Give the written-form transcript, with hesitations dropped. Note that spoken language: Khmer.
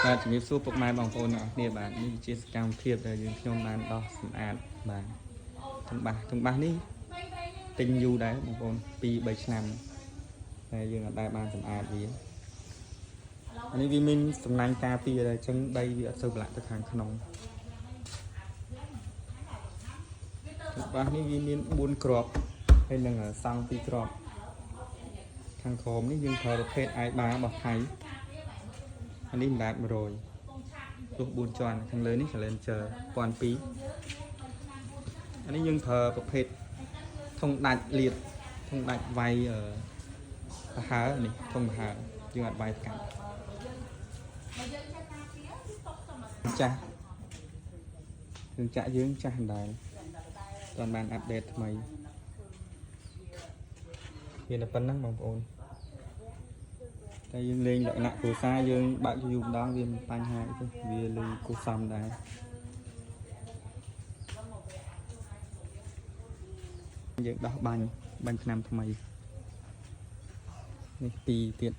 បាទជំរាបសួរពុកម៉ែបងប្អូនទាំងអស់គ្នាបាទនេះជាសកម្មភាពដែលយើងខ្ញុំបានដោះសម្អាតបាទទំបាសនេះទិញយូរដែរបងប្អូន2 3ឆ្នាំតែយើងអត់ដែលបានសម្អាតវាអានេះវាមានសំណាញ់ការពារដែរអញ្ចឹងដីវាអត់សូវប្រឡាក់ទៅខាងក្នុងទំបាសនេះវាមាន4គ្រាប់ហើយនឹងសង់2គ្រាប់ខាងក្រោមនេះយើងប្រើប្រភេទអាយបារបស់ថៃអានេះម្ដាច់100ទោះ4ជាន់ខាងលើនេះ Challenger 1200អានេះយើងប្រើប្រភេទធុងដាច់លាតធុងដាច់វាយប្រហើនេះធុងប្រហើយើងអត់វាយកាត់ចាស់យើងចាក់យើងចាស់ដែរតើបានអាប់ដេតថ្មីមានតែប៉ុណ្្នឹងបងប្អូនតែយើងលេងលក្ខណៈគ្រួសារយើងបើកយូរម្ដងវាមានបញ្ហាអីទេវាលឺគូសំដែរយើងដោះបាញ់ថ្នាំថ្មីនេះ2ទៀត